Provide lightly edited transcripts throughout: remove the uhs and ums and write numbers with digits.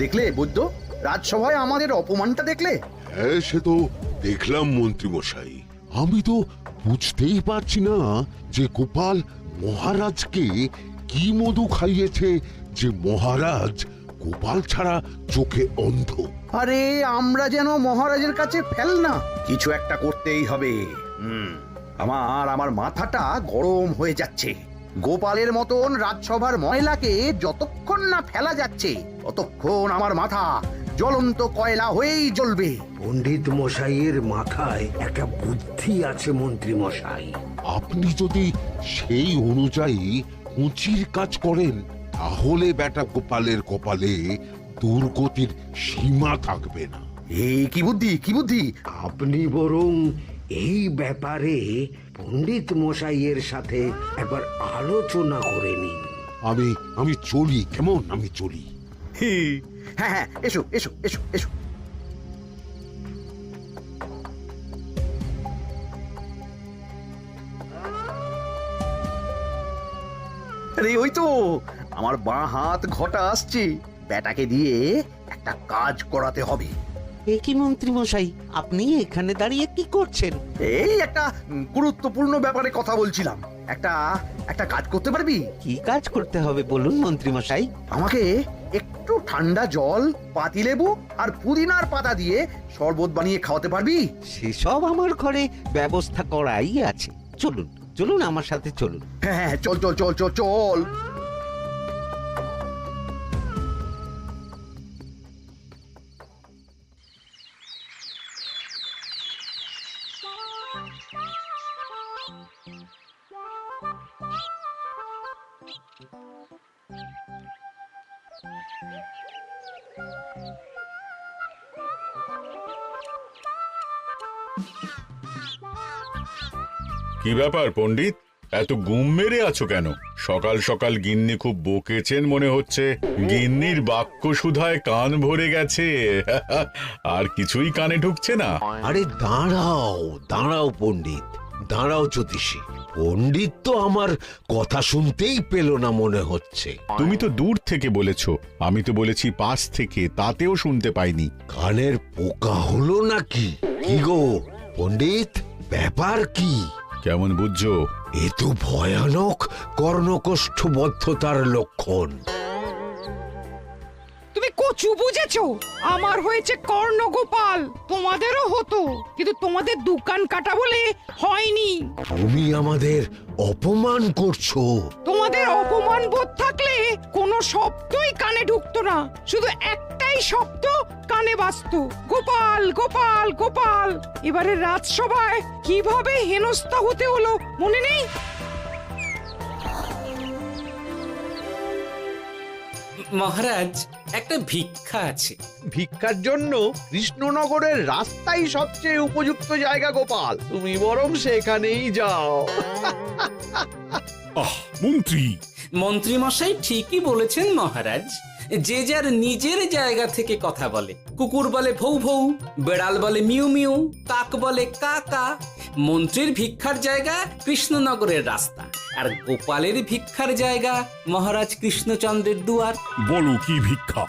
দেখলে বৈদ্য, রাজসভায় আমাদের অপমানটা দেখলে? হ্যাঁ, সে তো দেখলাম মন্ত্রী মশাই। আমি তো বুঝতেই পারছি না যে গোপাল মহারাজকে কি মধু খাইয়েছে যে মহারাজ গোপাল ছাড়া চোখে অন্ধ। আরে আমরা যেন মহারাজের কাছে ফেল না, কিছু একটা করতেই হবে। আমার মাথাটা গরম হয়ে যাচ্ছে। গোপালের মতন রাজসভার ময়লাকে যতক্ষণ না ফেলা যাচ্ছে ততক্ষণ আমার মাথা জ্বলন্ত কয়লা হয়েই জ্বলবে। পণ্ডিত মশাইয়ের মাথায় একটা বুদ্ধি আছে মন্ত্রী মশাই। আপনি যদি সেই অনুযায়ী উঁচির কাজ করেন তাহলে বেটা গোপালের কপালে দুর্গতির সীমা থাকবে না। এই কি বুদ্ধি, কি বুদ্ধি? আপনি বরং এই ব্যাপারে পণ্ডিত মশাইয়ের সাথে একবার আলোচনা করে নিন। আমি চলি, কেমন? আমি চলি। হ্যাঁ হ্যাঁ, এসো এসো এসো এসো। আরে ওই তো আমার বাঁ হাত ঘটা আসছে, বেটাকে দিয়ে একটা কাজ করাতে হবে। এ কি মন্ত্রী মশাই, আপনি এখানে দাঁড়িয়ে কি করছেন? এই একটা গুরুত্বপূর্ণ ব্যাপারে কথা বলছিলাম। একটা কাজ করতে পারবি? কি কাজ করতে হবে বলুন মন্ত্রী মশাই। আমাকে একটু ঠান্ডা জল, পাতিলেবু আর পুদিনার পাতা দিয়ে শরবত বানিয়ে খাওয়াতে পারবি? সেসব আমার ঘরে ব্যবস্থা করাই আছে। চলুন চলুন, আমার সাথে চলুন। হ্যাঁ হ্যাঁ, চল চল চল চল চল। কি ব্যাপার পণ্ডিত, এত গুম মেরে আছো কেন? সকাল সকাল গিন্নি খুব বকেছেন মনে হচ্ছে। গিন্নির বাক্য সুধায় কান ভরে গেছে, আর কিছুই কানে ঢুকছে না। আরে দাঁড়াও দাঁড়াও পণ্ডিত, দাঁড়াও জ্যোতিষী। পণ্ডিত তো আমার কথা শুনতেই পেল না মনে হচ্ছে। তুমি তো দূর থেকে বলেছো, আমি তো বলেছি পাশ থেকে, তাতেও শুনতে পাইনি। কানের পোকা হলো নাকি? কি গো পণ্ডিত, ব্যাপার কি? কেমন বুঝছো? এ তো ভয়ানক কর্ণকোষ্ঠবদ্ধতার লক্ষণ। তুমি কচু বুঝেছো? আমার হয়েছে কর্ণগোপাল, তোমাদেরও হতো, কিন্তু তোমাদের দোকান কাটা বলে হয়নি। তুমি আমাদের অপমান করছো। তোমাদের অপমান বোধ থাকলে কোনো শব্দই কানে ঢুকতো না, শুধু একটাই শব্দ কানে বাজতো, গোপাল গোপাল গোপাল। এবারে রাজসভায় কিভাবে হেনস্থা হতে হলো মনে নেই? মহারাজ, একটা ভিক্ষা আছে। ভিক্ষার জন্য কৃষ্ণনগরের রাস্তাই সবচেয়ে উপযুক্ত জায়গা গোপাল, তুমি বরং সেখানেই যাও। মন্ত্রী, মন্ত্রী মশাই ঠিকই বলেছেন মহারাজ। যে যার নিজের জায়গা থেকে কথা বলে। কুকুর বলে ভৌ ভৌ, বেড়াল বলে মিউ মিউ, কাক বলে কা কা। মন্ত্রীর ভিক্ষার জায়গা কৃষ্ণনগরের রাস্তা, আর গোপালের ভিক্ষার জায়গা মহারাজ কৃষ্ণচন্দ্রের দুয়ার। বলো কি ভিক্ষা?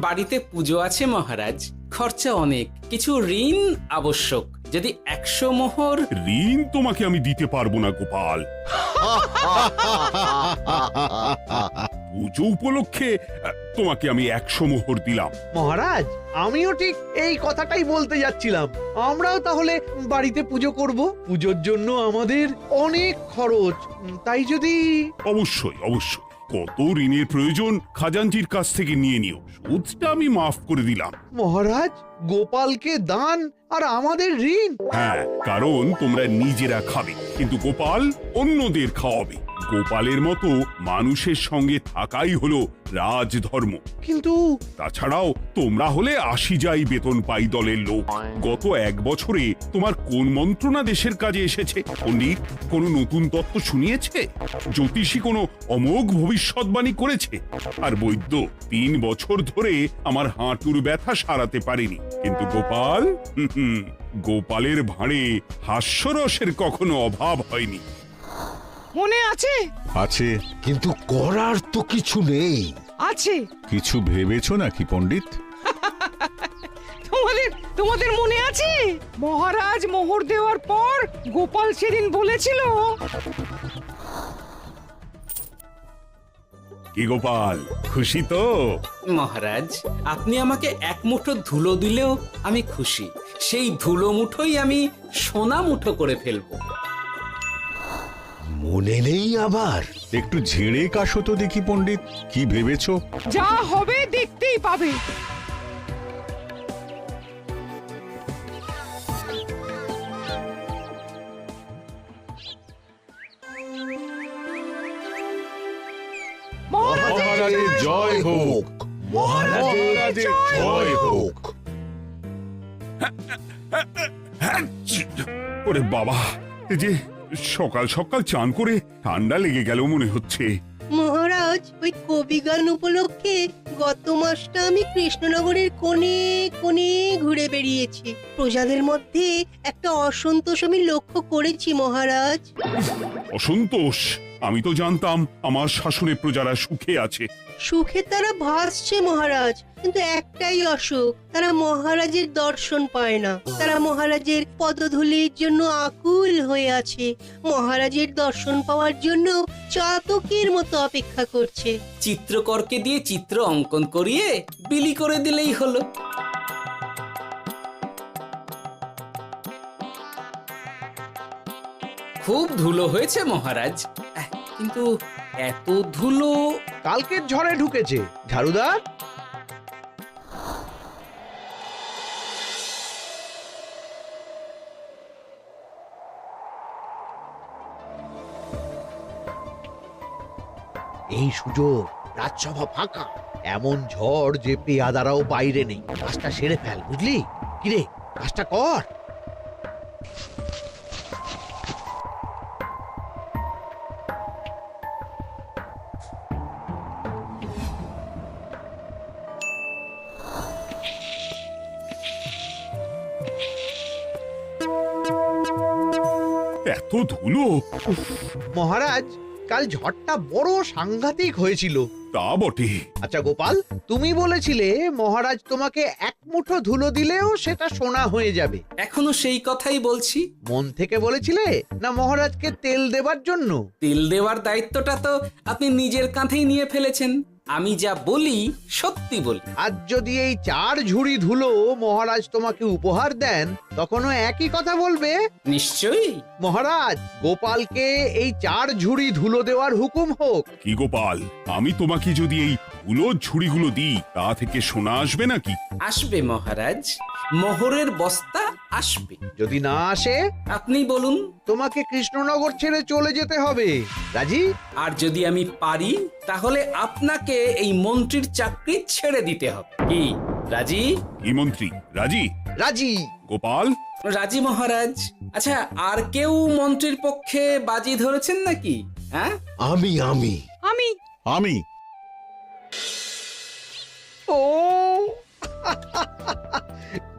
বাড়িতে পুজো আছে মহারাজ, খরচা অনেক, কিছু ঋণ আবশ্যক। যদি 100 মোহর। ঋণ তোমাকে আমি দিতে পারবো না গোপাল। পুজো উপলক্ষে তোমাকে আমি 100 মোহর দিলাম। মহারাজ, আমিও ঠিক এই কথাটাই বলতে যাচ্ছিলাম। আমরাও তাহলে বাড়িতে পুজো করব। পুজোর জন্য আমাদের অনেক খরচ, তাই যদি... অবশ্যই অবশ্যই, কত ঋণের প্রয়োজন খাজাঞ্চির কাছ থেকে নিয়ে নিও, সুদটা আমি মাফ করে দিলাম। মহারাজ, গোপালকে দান আর আমাদের ঋণ? হ্যাঁ, কারণ তোমরা নিজেরা খাবে, কিন্তু গোপাল অন্যদের খাওয়াবে। গোপালের মতো মানুষের সঙ্গে থাকাই হলো রাজধর্ম। কিন্তু তাছাড়াও তোমরা হলে 80 যাই বেতন পাই দলের লোক। গত 1 বছরে তোমার কোন মন্ত্রণা দেশের কাজে এসেছে? পণ্ডিত কোনো নতুন তত্ত্ব শুনিয়েছে? জ্যোতিষী কোনো অমোঘ ভবিষ্যৎবাণী করেছে? আর বৈদ্য 3 বছর ধরে আমার হাঁটুর ব্যথা সারাতে পারেনি। কিন্তু গোপাল, গোপালের ভাঁড়ে হাস্যরসের কখনো অভাব হয়নি। মনে আছে? আছে। কিন্তু করার তো কিছু নেই। আছে। কিছু ভেবেছো নাকি পণ্ডিত? তোমাদের মনে আছে মহারাজ মোহর দেওয়ার পর গোপাল সেদিন বলেছিল, কি গোপাল, খুশি তো? মহারাজ, আপনি আমাকে এক মুঠো ধুলো দিলেও আমি খুশি। সেই ধুলো মুঠোই আমি সোনা মুঠো করে ফেলবো। মনে নেই আবার? একটু ঝেড়ে কাশো তো দেখি পণ্ডিত, কি ভেবেছো? যা হবে দেখতেই পাবে। মহারাজের জয় হোক, মহারাজের জয় হোক। ওরে বাবা, এই যে সকাল সকাল চান করে ঠান্ডা লেগে গেল মনে হচ্ছে। মহারাজ, ওই কবি গান উপলক্ষে গত মাসটা আমি কৃষ্ণনগরের কোণে কোণে ঘুরে বেরিয়েছি। প্রজাদের মধ্যে একটা অসন্তোষ আমি লক্ষ্য করেছি মহারাজ। অসন্তোষ? আমি তো জানতাম আমার শাসনে প্রজারা সুখে আছে। সুখে তারা ভাসছে মহারাজ, কিন্তু একটাই অসুখ, তারা মহারাজের দর্শন পায় না। তারা মহারাজের পদধূলির জন্য আকুল হয়ে আছে, মহারাজের দর্শন পাওয়ার জন্য চাতকের মতো অপেক্ষা করছে। চিত্রকরকে দিয়ে চিত্র অঙ্কন করিয়ে বিলি করে দিলেই হলো। খুব ধুলো হয়েছে মহারাজ, কিন্তু এত ধুলো। কালকের ঝড়ে ঢুকেছে। ঝাড়ুদার, এই সুযোগ, রাজসভা ফাঁকা, এমন ঝড় যে পেয়াদারাও বাইরে নেই। কাজটা সেরে ফেল, বুঝলি? কিরে, কাজটা কর। এত ধুলো! উফ, মহারাজ, কাল ঝড়টা বড় সাংঘাতিক হয়েছিল। তা বটে। আচ্ছা গোপাল, তুমি বলেছিলে মহারাজ তোমাকে এক মুঠো ধুলো দিলেও সেটা সোনা হয়ে যাবে। এখনো সেই কথাই বলছি। মন থেকে বলেছিলে না মহারাজকে তেল দেবার জন্য? তেল দেওয়ার দায়িত্বটা তো আপনি নিজের কাঁধেই নিয়ে ফেলেছেন। আমি যা বলি সত্যি বলি। আজ যদি এই 4 ঝুড়ি ধুলো মহারাজ তোমাকে উপহার দেন, তখনও একই কথা বলবে? নিশ্চয়ই। মহারাজ, গোপালকে এই 4 ঝুড়ি ধুলো দেওয়ার হুকুম হোক। কি গোপাল, আমি তোমাকে যদি এই ধুলোর ঝুড়িগুলো দিই, তা থেকে সোনা আসবে নাকি? আসবে মহারাজ, মোহরের বস্তা আসবে। যদি না আসে, আপনি বলুন। তোমাকে কৃষ্ণনগর ছেড়ে চলে যেতে হবে। রাজি? আর যদি আমি পারি, তাহলে আপনাকে এই মন্ত্রীর চাকরি ছেড়ে দিতে হবে। কি রাজি? কি মন্ত্রী, রাজি? রাজি। গোপাল? রাজি মহারাজ। আচ্ছা, আর কেউ মন্ত্রীর পক্ষে বাজি ধরেছেন নাকি? হ্যাঁ, আমি আমি আমি আমি। ও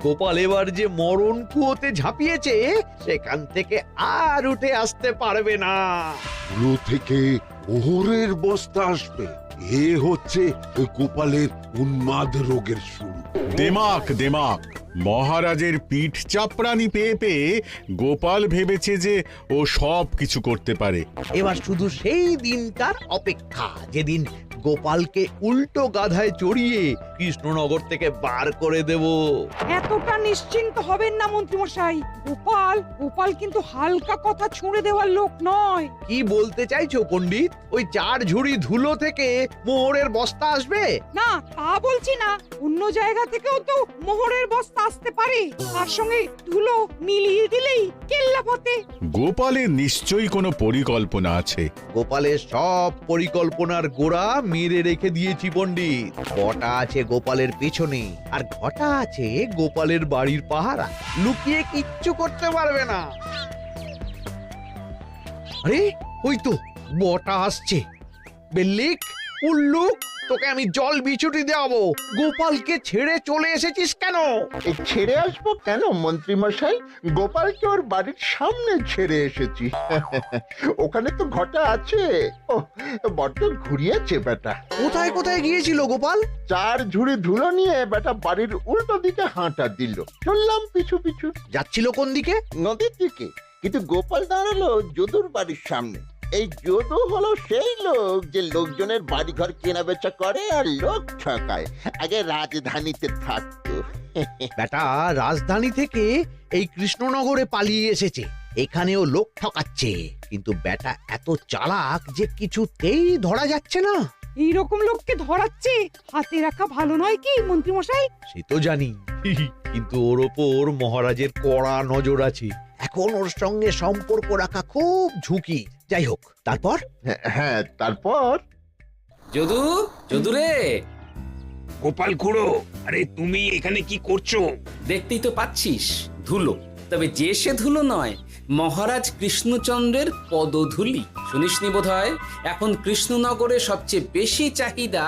গোপাল এবার যে মরণ কুয়োতে ঝাঁপিয়েছে, সেখান থেকে আর উঠে আসতে পারবে না। কুলো থেকে মোহরের বস্তা আসবে, এ হচ্ছে গোপালের উন্মাদ রোগের শুরু। দেমাক দেমাক, মহারাজের পিঠ চাপড়ানি পেয়ে পেয়ে গোপাল ভেবেছে যে ও সব কিছু করতে পারে। এবার শুধু সেই দিনটার অপেক্ষা, যেদিন গোপালকে উল্টো গাধায় চড়িয়ে কৃষ্ণনগর থেকে বার করে দেব। এতটা নিশ্চিন্ত হবেন না মন্ত্রীমশাই। গোপাল কিন্তু হালকা কথা ছুঁড়ে দেওয়ার লোক নয়। কি বলতে চাইছো পণ্ডিত? ওই 4 ঝুড়ি ধুলো থেকে মোহরের বস্তা আসবে? না, তা বলছি না। অন্য জায়গা থেকেও তো মোহরের বস্তা আসতে পারে। তার সঙ্গে ধুলো মিলিয়ে দিলেই কেল্লা ফতে। গোপালের নিশ্চয়ই কোনো পরিকল্পনা আছে। গোপালের সব পরিকল্পনার গোড়া মেরে রেখে দিয়েছি পণ্ডিত। ঘটা আছে গোপালের পেছনে, আর ঘটা আছে গোপালের বাড়ির পাহারা। লুকিয়ে কিচ্ছু করতে পারবে না। আরে ওই তো বটা আসছে। বেল্লিক, উল্লুক, তোকে আমি জল বিছুটি দেওয়াবো। গোপালকে ছেড়ে চলে এসেছিস কেন? ছেড়ে আসবো কেন মন্ত্রী মশাই? গোপালকে ওর বাড়ির সামনে ছেড়ে এসেছি। ওখানে তো ঘটা আছে। ও বড্ড ঘুরিয়েছে বেটা। কোথায় কোথায় গিয়েছিল গোপাল? 4 ঝুড়ি ধুলো নিয়ে বেটা বাড়ির উল্টো দিকে হাঁটা দিল। চললাম পিছু পিছু। যাচ্ছিল কোন দিকে? নদীর দিকে। কিন্তু গোপাল দাঁড়ালো যদুর বাড়ির সামনে। এই যদু হলো সেই লোক যে লোকজনের বাড়িঘর কেনা বেচা করে আর লোক ঠকায়। আগে রাজধানীতে থাকতো। বেটা রাজধানী থেকে এই কৃষ্ণনগরে পালিয়ে এসেছে, এখানেও লোক ঠকাচ্ছে। কিন্তু বেটা এত চালাক যে কিছুতেই ধরা যাচ্ছে না। এইরকম লোককে ধরাচ্ছে হাতে রাখা ভালো নয় কি মন্ত্রী মশাই? সে তো জানি, কিন্তু ওর ওপর মহারাজের কড়া নজর আছে। এখন ওর সঙ্গে সম্পর্ক রাখা খুব ঝুঁকি। যাই হোক, তারপর? হ্যাঁ তারপর যদু, যদু রে, গোপাল খুড়ো, আরে তুমি এখানে কি করছো? দেখতেই তো পাচ্ছিস ধুলো। তবে যে সে ধুলো নয়, মহারাজ কৃষ্ণচন্দ্রের পদধূলি। শুনিসনি বোধহয় এখন কৃষ্ণনগরে সবচেয়ে বেশি চাহিদা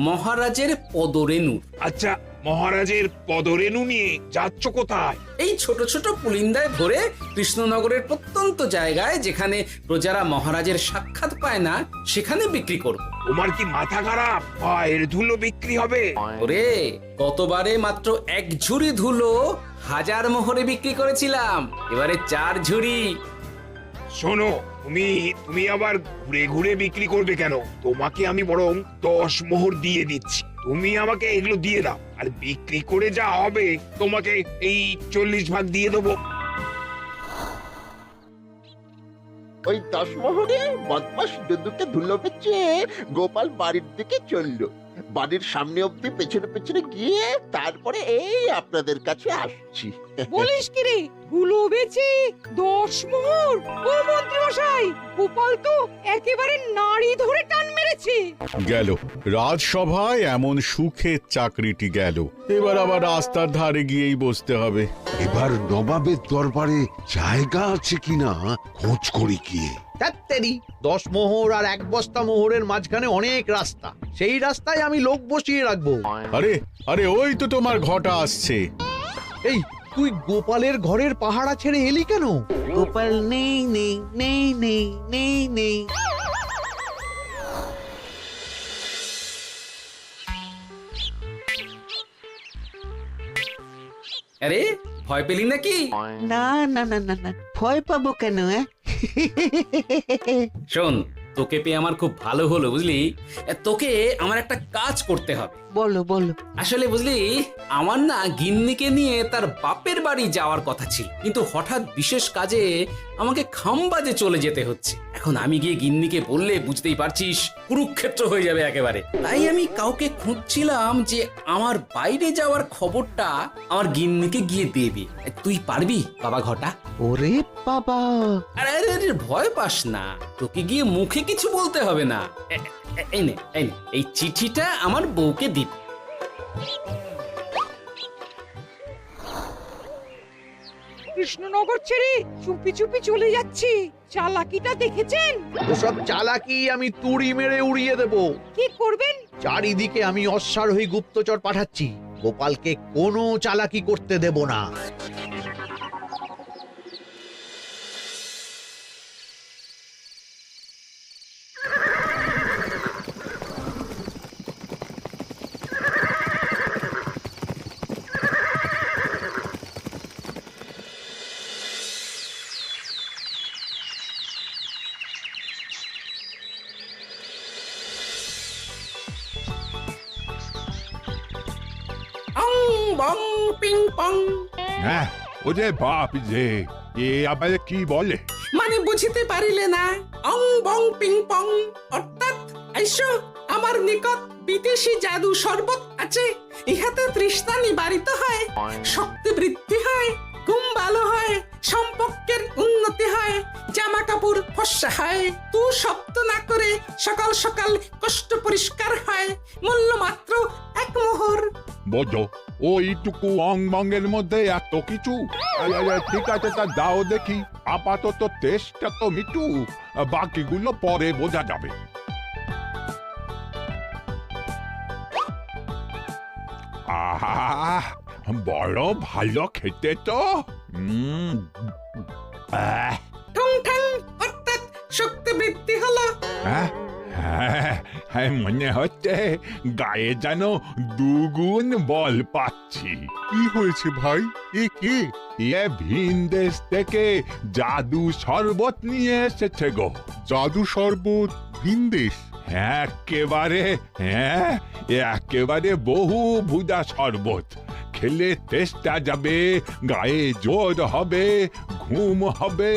মহারাজের পদরেণু। আচ্ছা, মহারাজের পদরেণু নিয়ে যাচ্ছ কোথায়? এই ছোট ছোট পুলিন্দায় ভরে কৃষ্ণনগরের প্রত্যন্ত জায়গায় যেখানে প্রজারা মহারাজের সাক্ষাৎ পায় না সেখানে বিক্রি করব। তোমার কি মাথা খারাপ? পায়ের ধুলো বিক্রি হবে? ওরে, গতবারে মাত্র 1 ঝুড়ি ধুলো 1000 মোহরে বিক্রি করেছিলাম, এবারে 4 ঝুড়ি। শোনো, তুমি আবার ঘুরে ঘুরে বিক্রি করবে কেন? তোমাকে আমি বরং 10 মোহর দিয়ে দিচ্ছি। তুমি আমাকে এগুলো দিয়ে দাও, আর বিক্রি করে যা হবে তোমাকে এই 40 ভাগ দিয়ে দেবো। ওই 10 মোহরে বদমাস যদুকে ধুলো বেচে গোপাল বাড়ির দিকে চললো। বাড়ির সামনে অব্দি পেছনে পেছনে গিয়ে তারপরে এই আপনাদের কাছে আসছি। বলিস কি রে, ধুলো বেচে 10 মোহর? ও মন্ত্রী মশাই, গোপাল তো একেবারে নাড়ি ধরে টান মেরেছে। গেল রাজসভায় এমন সুখের চাকরিটি গেল। এবার আবার রাস্তার ধারে গিয়েই বসতে হবে। এবার নবাবের দরবারে জায়গা আছে কিনা খোঁজ করি গিয়ে। তাত্তেরি 10 মোহর আর 1 বস্তা মোহরের মাঝখানে অনেক রাস্তা, সেই রাস্তায় আমি লোক বসিয়ে রাখবো। আরে আরে, ওই তো তোমার ঘটা আসছে। এই তুই গোপালের ঘরের পাহারা ছেড়ে এলি কেন? গোপাল নেই নেই নেই নেই নেই নেই। আরে, ভয় পেলি নাকি? না না না না না, ভয় পাবো কেন? শোন, তোকে পেয়ে আমার খুব ভালো হলো বুঝলি। তোকে আমার একটা কাজ করতে হবে। বলো বলো। আসলে বুঝলি, আমার না গিন্নিকে নিয়ে তার বাপের বাড়ি যাওয়ার কথা ছিল, কিন্তু হঠাৎ বিশেষ কাজে আমাকে খামবাজে চলে যেতে হচ্ছে। এখন আমি গিয়ে গিন্নিকে বললে বুঝতেই পারছিস কুরুক্ষেত্র হয়ে যাবে একেবারে। তাই আমি কাউকে খুঁজছিলাম যে আমার বাইরে যাওয়ার খবরটা আমার গিন্নিকে গিয়ে দেবে। তুই পারবি বাবা ঘটা? ওরে বাবা! আরে আরে আরে, ভয় পাস না, তোকে গিয়ে মুখে কিছু বলতে হবে না। এই নে, এই চিঠিটা আমার বউকে দিবি। কৃষ্ণনগর ছেড়ে চুপি চুপি চলে যাচ্ছি, চালাকিটা দেখেছেন? ওসব চালাকি আমি তুড়ি মেরে উড়িয়ে দেব। কি করবেন? চারিদিকে আমি অশ্বারোহী গুপ্তচর পাঠাচ্ছি, গোপালকে কোনো চালাকি করতে দেব না। অং বং পিং পং। হ্যাঁ, ওরে বাপ রে, এ আবার কি বলে? মানে বুঝিতে পারিলে না? অং বং পিং পং অর্থাৎ আইসো আমার নিকট বিদেশি জাদু শরবত আছে। ইহাতে তৃষ্ণা নিবারিত হয়, শক্তি বৃদ্ধি হয়, ঘুম ভালো হয়, সম্পর্কের উন্নতি হয়, জামা কাপড় ফর্সা হয়, তু শব্দ না করে সকাল সকাল কষ্ট পরিষ্কার হয়। মূল্য মাত্র 1 মোহর। বোঝো, ওইটুকু অং বঙ্গের মধ্যে এত কিছু? ঠিক আছে, তা দাও দেখি। আপাতত টেস্টটা তো মিটু, বাকিগুলো পরে বোঝা যাবে। আহা বড় ভালো খেতে তো আহ, ঠং ঠং অর্থাৎ শক্তি বৃদ্ধি হলো। হ্যাঁ, হ্যাঁ, মনে হচ্ছে গায়ে যেন দুগুণ বল পাচ্ছি। কি হয়েছে ভাই? এ কে? এ ভিন দেশ থেকে জাদু শরবত নিয়ে এসেছে গো। জাদু শরবত ভিন দেশ? একেবারে বহু ভুজা শরবত। খেলে তেষ্টা যাবে, গায়ে জোর হবে, ঘুম হবে,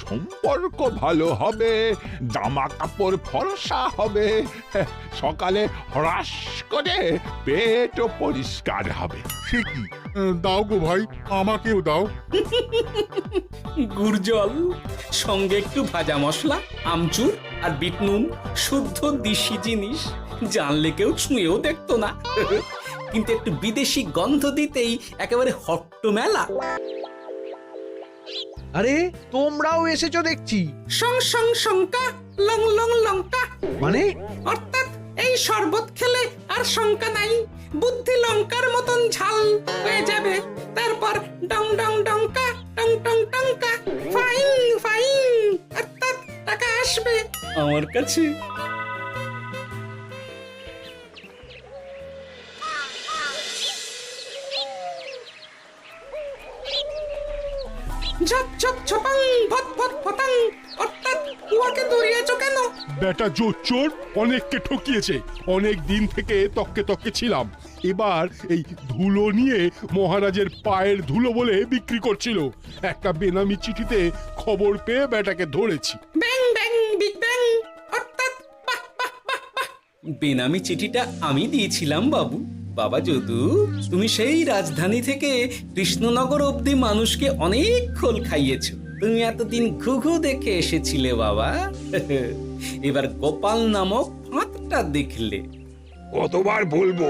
সম্পর্ক ভালো হবে, জামা কাপড় ফর্সা হবে, সকালে হ্রাস করে পেটও পরিষ্কার হবে। সে কি? দাও গো ভাই, আমাকেও দাও। গুড় জল, সঙ্গে একটু ভাজা মশলা, আমচুর আর বিট নুন, শুদ্ধ দেশি জিনিস। জানলে কেউ ছুঁয়েও দেখতো না, কিন্তু একটু বিদেশি গন্ধ দিতেই একেবারে হট্ট মেলা। আরে তোমরাও এসেছো দেখছি। সং সং শঙ্কা, লং লং লঙ্কা। মানে অর্থাৎ এই শরবত খেলে আর শঙ্কা নাই, বুদ্ধি লঙ্কার মতন ঝাল হয়ে যাবে। তারপর ডং ডং ডঙ্কা, টং টং টঙ্কা, ফাইন ফাইন, অর্থাৎ টাকা আসবে আমার কাছে। ঝপ ঝপ ছপাং, ভট ভট ফটাং, অর্থাৎ উহাকে দৌড়িয়েছো কেন? বেটা জোচ্চোর অনেককে ঠকিয়েছে। অনেক দিন থেকে তককে তককে ছিলাম। এবার এই ধুলো নিয়ে মহারাজের পায়ের ধুলো বলে বিক্রি করছিল। একটা বেনামি চিঠিতে খবর পেয়ে বেটাকে ধরেছি। ব্যাং ব্যাং বিগ ব্যাং, অর্থাৎ বাহ বাহ বাহ বাহ। বেনামি চিঠিটা আমি দিয়েছিলাম বাবু। বাবা যদু, তুমি সেই রাজধানী থেকে কৃষ্ণনগর অবধি মানুষকে অনেক খোল খাইয়েছো। তুমি এতদিন ঘুঘু দেখে এসেছিলে বাবা, এবার গোপাল নামক ফাঁদটা দেখলে। কতবার বলবো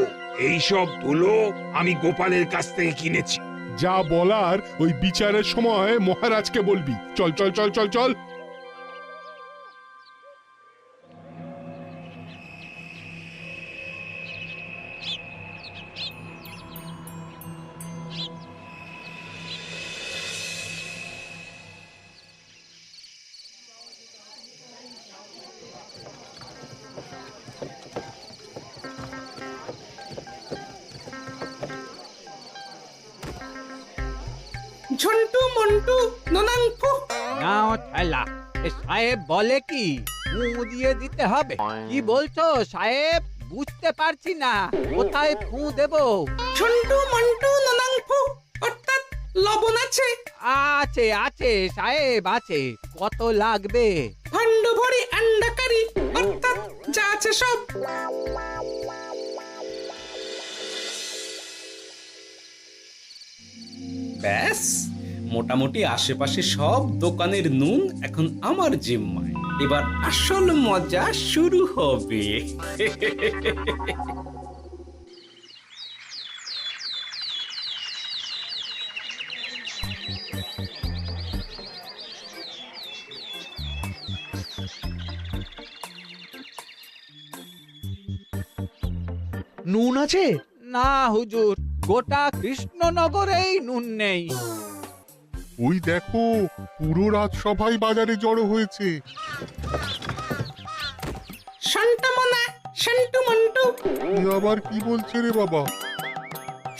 এইসব ধুলো আমি গোপালের কাছ থেকে কিনেছি। যা বলার ওই বিচারের সময় মহারাজকে বলবি। চল চল চল চল চল। ঝন্টু মন্টু ননাংফু। নাও ঠেলা। সাহেব বলে কি ফু দিয়ে দিতে হবে? কি বলছো সাহেব? বুঝতে পারছি না, কোথায় ফু দেব? ঝন্টু মন্টু ননাংফু, অর্থাৎ লবণ আছে? আছে আছে সাহেব আছে। কত লাগবে? ভান্ড ভরি আন্ডাকারি, অর্থাৎ যা আছে সব। ব্যাস, মোটামুটি আশেপাশে সব দোকানের নুন এখন আমার জিম্মায়। এবার আসল মজা শুরু হবে। নুন আছে? না হুজুর, গোটা কৃষ্ণনগরেই নুন নেই। ওই দেখো, পুরো রাজসভাই বাজারে জড়ো হয়েছে। শান্তামনা, শান্টু মন্টু। আবার কি বলছে রে বাবা?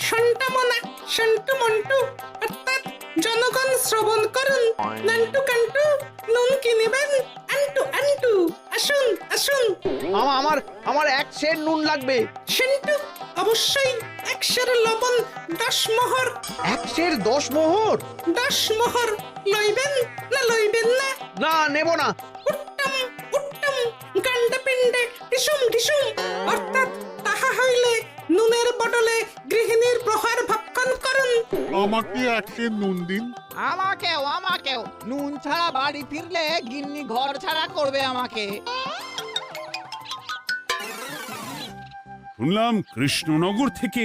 শান্তামনা, শান্টু মন্টু, অর্থাৎ জনগণ শ্রবণ করুন। নান্টু কান্টু, নুন কি নেবেন? আন্টু আন্টু, আসুন আসুন। আমার আমার এক সের নুন লাগবে। শান্টু, অবশ্যই 100 লবণ 10 মোহর। 10 মোহর? 10 মোহর লইবেন না লইবেন না? না, নেব না। উত্তম উত্তম, গান্ডা পিণ্ডে ঢিসুম ঢিসুম, অর্থাৎ তাহা হইলে নুনের বদলে গৃহিণীর প্রহার ভক্ষণ করুন। আমাকে 1 সের নুন দিন। আমাকেও আমাকেও। নুন ছাড়া বাড়ি ফিরলে গিন্নি ঘর ছাড়া করবে আমাকে। শুনলাম কৃষ্ণনগর থেকে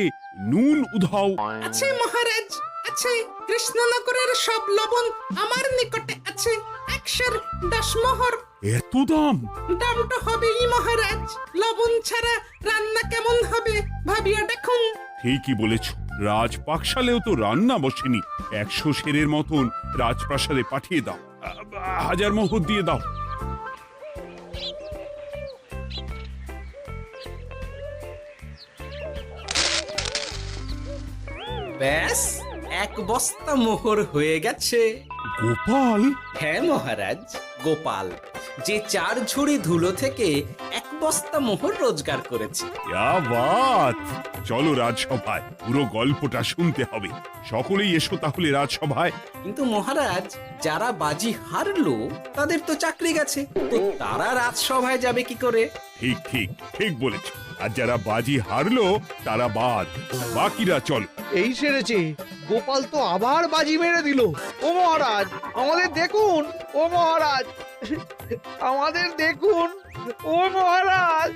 নুন উধাও। আছে মহারাজ, আছে। কৃষ্ণনগরের সব লবণ আমার নিকটে আছে। 110 মোহর। এত দাম? দাম তো হবেই মহারাজ। লবণ ছাড়া রান্না কেমন হবে ভাবিয়া দেখুন। ঠিকই বলেছ, রাজপাকশালেও তো রান্না বসেনি। 100 সেরের মতন রাজপ্রাসাদে পাঠিয়ে দাও। 1000 মোহর দিয়ে দাও। ব্যাস 1 বস্তা মোহর হয়ে গেছে। গোপাল, হ্যাঁ মহারাজ, গোপাল যে 4 ঝুড়ি ধুলো থেকে 1 বস্তা মোহর রোজগার করেছে। ইয়া বাত! চলো রাজসভায়, পুরো গল্পটা শুনতে হবে। সকলেই এসো তাহলে রাজসভায়। কিন্তু মহারাজ, যারা বাজি হারলো তাদের তো চাকরি গেছে, তো তারা রাজসভায় যাবে কি করে? ঠিক ঠিক ঠিক বলেছ। আর যারা বাজি হারলো তারা বাদ, বাকিরা চলো। এই সেরেছে, গোপাল তো আবার বাজি মেরে দিল। ও মহারাজ, আমাদের দেখুন। ও মহারাজ, আমাদের দেখুন। ও মহারাজ।